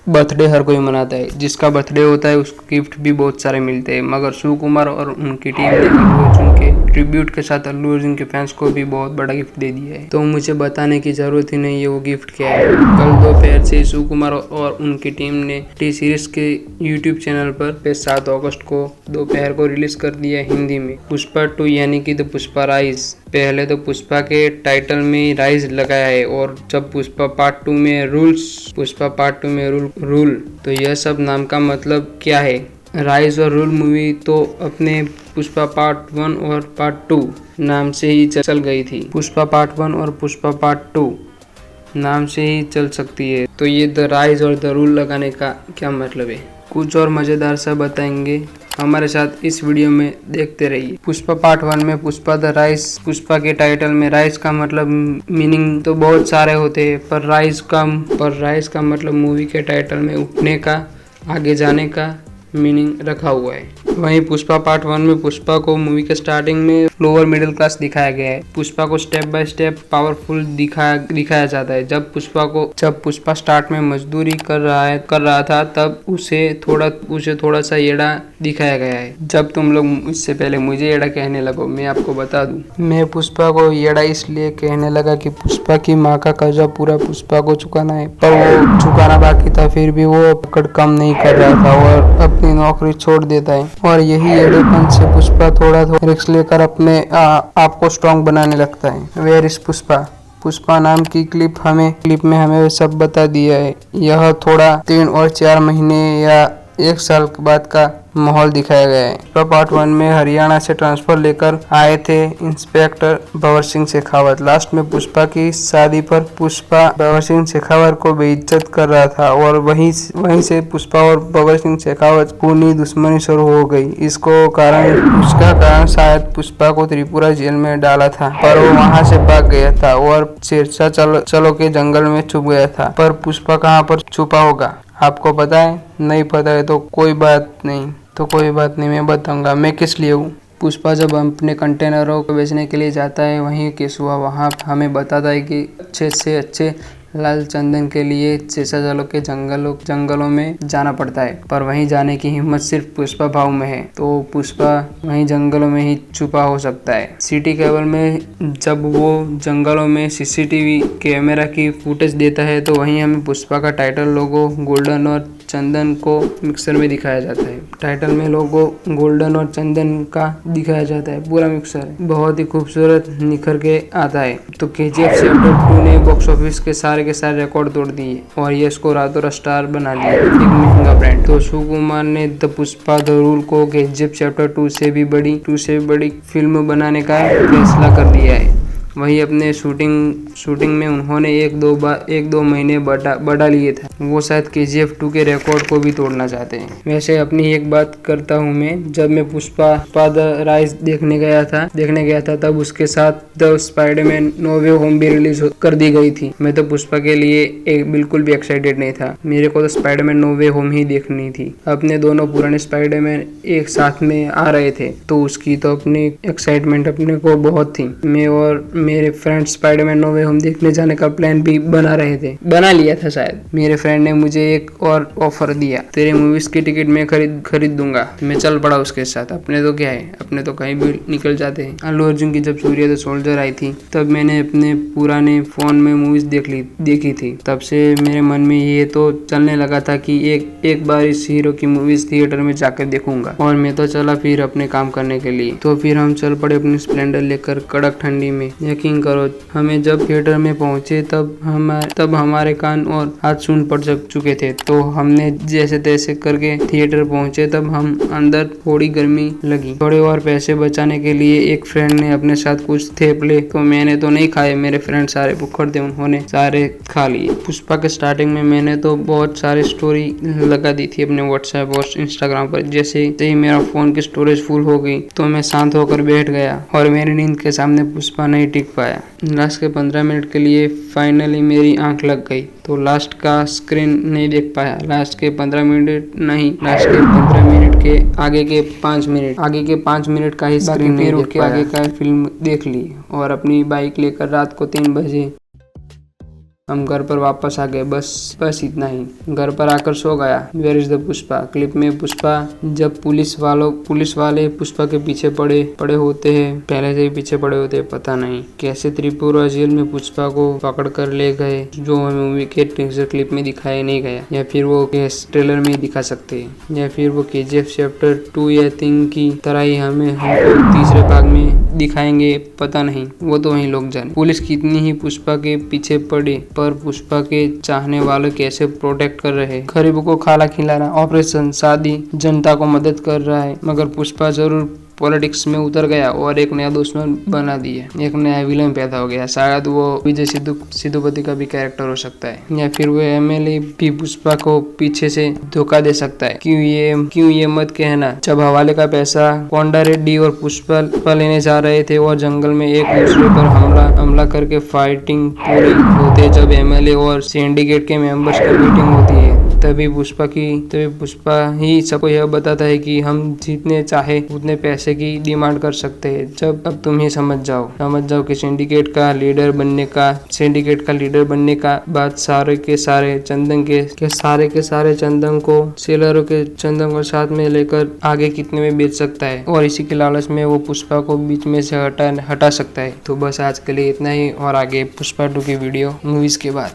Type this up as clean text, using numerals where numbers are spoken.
Birthday हर कोई मनाता है, जिसका बर्थडे होता है उसको गिफ्ट भी बहुत सारे मिलते हैं, मगर सुकुमार और उनकी टीम ने अल्लू अर्जुन के ट्रिब्यूट के साथ अल्लू अर्जुन के फैंस को भी बहुत बड़ा गिफ्ट दे दिया है। तो मुझे बताने की जरूरत ही नहीं है वो गिफ्ट क्या है। कल दोपहर से सुकुमार और उनकी टीम ने टी सीरीज के यूट्यूब चैनल पर 7 अगस्त को दोपहर को रिलीज कर दिया हिंदी में पुष्पा 2 यानी कि द पुष्पा राइज। पहले तो पुष्पा के टाइटल में राइज लगाया है, और जब पुष्पा पार्ट 2 में रूल, तो यह सब नाम का मतलब क्या है। राइज और रूल मूवी तो अपने पुष्पा पार्ट 1 और पार्ट 2 नाम से ही चल गई थी। पुष्पा पार्ट 1 और पुष्पा पार्ट 2 नाम से ही चल सकती है, तो ये द राइज और द रूल लगाने का क्या मतलब है। कुछ और मजेदार सा बताएंगे, हमारे साथ इस वीडियो में देखते रहिए। पुष्पा पार्ट 1 में पुष्पा द राइज, पुष्पा के टाइटल में राइज का मतलब मीनिंग तो बहुत सारे होते हैं, पर राइज का मतलब मूवी के टाइटल में उठने का, आगे जाने का मीनिंग रखा हुआ है। वहीं पुष्पा पार्ट 1 में पुष्पा को मूवी के स्टार्टिंग में लोअर मिडिल क्लास दिखाया गया है। पुष्पा को स्टेप बाय स्टेप पावरफुल दिखाया जाता है। जब पुष्पा स्टार्ट में मजदूरी कर रहा था, तब उसे थोड़ा सा येड़ा दिखाया गया है। जब तुम लोग इससे पहले मुझे येड़ा कहने लगो, मैं आपको बता दूं, मैं पुष्पा को येड़ा इसलिए कहने लगा कि पुष्पा की माँ का कर्जा पूरा पुष्पा को चुकाना है, पर वो चुकाना बाकी था, फिर भी वो पकड़ कम नहीं कर रहा था और अपनी नौकरी छोड़ देता है। और यही येड़ेपन से पुष्पा थोड़ा रिस्क लेकर अपने आप को स्ट्रॉन्ग बनाने लगता है। वेयर इज पुष्पा नाम की क्लिप में हमें सब बता दिया है। यह थोड़ा 3 और 4 महीने या 1 साल बाद का माहौल दिखाया गया है। पुष्पा पार्ट 1 में हरियाणा से ट्रांसफर लेकर आए थे इंस्पेक्टर भंवर सिंह शेखावत। लास्ट में पुष्पा की शादी पर पुष्पा भंवर सिंह शेखावत को बेइज्जत कर रहा था, और वहीं से पुष्पा और भंवर सिंह शेखावत खूनी दुश्मनी शुरू हो गई। उसका कारण शायद पुष्पा को त्रिपुरा जेल में डाला था, पर वो वहाँ से भाग गया था और सिरसा चलो के जंगल में छुप गया था। पर पुष्पा कहाँ पर छुपा होगा आपको पता है? नहीं पता है तो कोई बात नहीं, मैं बताऊंगा मैं किस लिए हूँ। पुष्पा जब अपने कंटेनरों को बेचने के लिए जाता है, वहीं केशवा वहाँ हमें बताता है कि अच्छे से अच्छे लाल चंदन के लिए शेषाचल के जंगलों में जाना पड़ता है, पर वहीं जाने की हिम्मत सिर्फ पुष्पा भाव में है, तो पुष्पा वहीं जंगलों में ही छुपा हो सकता है। सिटी केबल में जब वो जंगलों में सीसीटीवी कैमरा की फुटेज देता है, तो वहीं हमें पुष्पा का टाइटल लोगो गोल्डन और चंदन को मिक्सर में दिखाया जाता है। टाइटल में लोगो गोल्डन और चंदन का दिखाया जाता है, पूरा मिक्सर बहुत ही खूबसूरत निखर के आता है। तो केजीएफ चैप्टर 2 ने बॉक्स ऑफिस के सारे रिकॉर्ड तोड़ दिए और ये इसको रातों स्टार बना लिया, एक महंगा ब्रांड। तो सुकुमार ने द पुष्पा द रूल को केजीएफ चैप्टर 2 से भी बड़ी फिल्म बनाने का फैसला कर दिया है। वहीं अपने शूटिंग में उन्होंने एक दो महीने बढ़ा लिए थे। वो शायद केजीएफ 2 के रिकॉर्ड को भी तोड़ना चाहते हैं। वैसे अपनी एक बात करता हूँ मैं, जब मैं पुष्पा द राइज देखने गया था तब उसके साथ the Spiderman no way home भी रिलीज कर दी गई थी। मैं तो पुष्पा के लिए बिल्कुल भी एक्साइटेड नहीं था, मेरे को तो स्पाइडरमैन नो वे होम ही देखनी थी। अपने दोनों पुराने स्पाइडरमैन एक साथ में आ रहे थे, तो उसकी तो अपनी एक्साइटमेंट अपने को बहुत थी। मैं और मेरे friend Spiderman no way home देखने जाने का प्लान भी बना लिया था शायद। मेरे फ्रेंड ने मुझे एक और ऑफर दिया, तेरे मूवीज की टिकट मैं खरीद दूंगा। मैं चल पड़ा उसके साथ। अपने तो क्या है, अपने तो कहीं भी निकल जाते हैं। अल्लू अर्जुन की जब सूर्या द सोल्जर आई थी, तब मैंने अपने पुराने फोन में मूवीज देखी थी। तब से मेरे मन में ये तो चलने लगा था कि एक बार इस हीरो की मूवीज थिएटर में जाकर देखूंगा। और मैं तो चला फिर अपने काम करने के लिए। तो फिर हम चल पड़े अपनी स्प्लेंडर लेकर कड़क ठंडी में। यकीन करो, हमें जब थिएटर में पहुंचे तब हमारे कान और हाथ सुन पड़ चुके थे। तो हमने जैसे तैसे करके थिएटर पहुंचे। तब हम अंदर थोड़ी गर्मी लगी। थोड़े और पैसे बचाने के लिए एक फ्रेंड ने अपने साथ कुछ थेपले, तो मैंने तो नहीं खाए, मेरे फ्रेंड सारे भुक्खड़ थे, उन्होंने सारे खा लिए। पुष्पा के स्टार्टिंग में मैंने तो बहुत सारी स्टोरी लगा दी थी अपने व्हाट्सएप और इंस्टाग्राम पर। जैसे ही मेरा फोन की स्टोरेज फुल हो गई तो मैं शांत होकर बैठ गया और मेरी नींद के सामने पुष्पा नहीं टिक पाया। लास्ट के 15 मिनट के लिए फाइनली मेरी आंख लग गई, तो लास्ट का स्क्रीन नहीं देख पाया। लास्ट के 15 मिनट के आगे के 5 मिनट का ही स्क्रीन नहीं देख पाया। आगे का फिल्म देख ली और अपनी बाइक लेकर रात को 3 बजे हम घर पर वापस आ गए, बस इतना ही। घर पर आकर सो गया। Where is the Pushpa? Clip में पुष्पा जब पुलिस वाले पुष्पा के पीछे पड़े होते हैं, पहले से ही पीछे पड़े होते हैं, पता नहीं कैसे त्रिपुरा जेल में पुष्पा को पकड़ कर ले गए, जो हमें मूवी के टीजर क्लिप में दिखाया नहीं गया, या फिर वो ट्रेलर में ही दिखा सकते हैं, या फिर वो KGF चैप्टर 2 या 3 की तरह ही हमको तीसरे भाग में दिखाएंगे, पता नहीं, वो तो वही लोग जाने। पुलिस कितनी ही पुष्पा के पीछे पड़े, पर पुष्पा के चाहने वाले कैसे प्रोटेक्ट कर रहे, गरीबों को खाना खिला रहा, ऑपरेशन शादी, जनता को मदद कर रहा है, मगर पुष्पा जरूर पॉलिटिक्स में उतर गया और एक नया दुश्मन बना दिया, एक नया विलन पैदा हो गया। शायद वो विजय सिद्धूपति का भी कैरेक्टर हो सकता है, या फिर वो MLA भी पुष्पा को पीछे से धोखा दे सकता है। क्यों ये मत कहना। जब हवाले का पैसा कोंडा रेड्डी और पुष्पा लेने जा रहे थे और जंगल में एक दूसरे पर हमला करके फाइटिंग पूरी होते, जब MLA और सिंडिकेट के मेंबर्स की मीटिंग होती है, तभी पुष्पा ही सबको यह बताता है कि हम जितने चाहे उतने पैसे की डिमांड कर सकते हैं। जब अब तुम ही समझ जाओ कि सिंडिकेट का लीडर बनने का बाद सारे के सारे चंदन को सेलरों के चंदन को साथ में लेकर आगे कितने में बेच सकता है, और इसी के लालच में वो पुष्पा को बीच में से हटा सकता है। तो बस आज के लिए इतना ही, और आगे पुष्पा 2 की वीडियो मूवीज के बाद।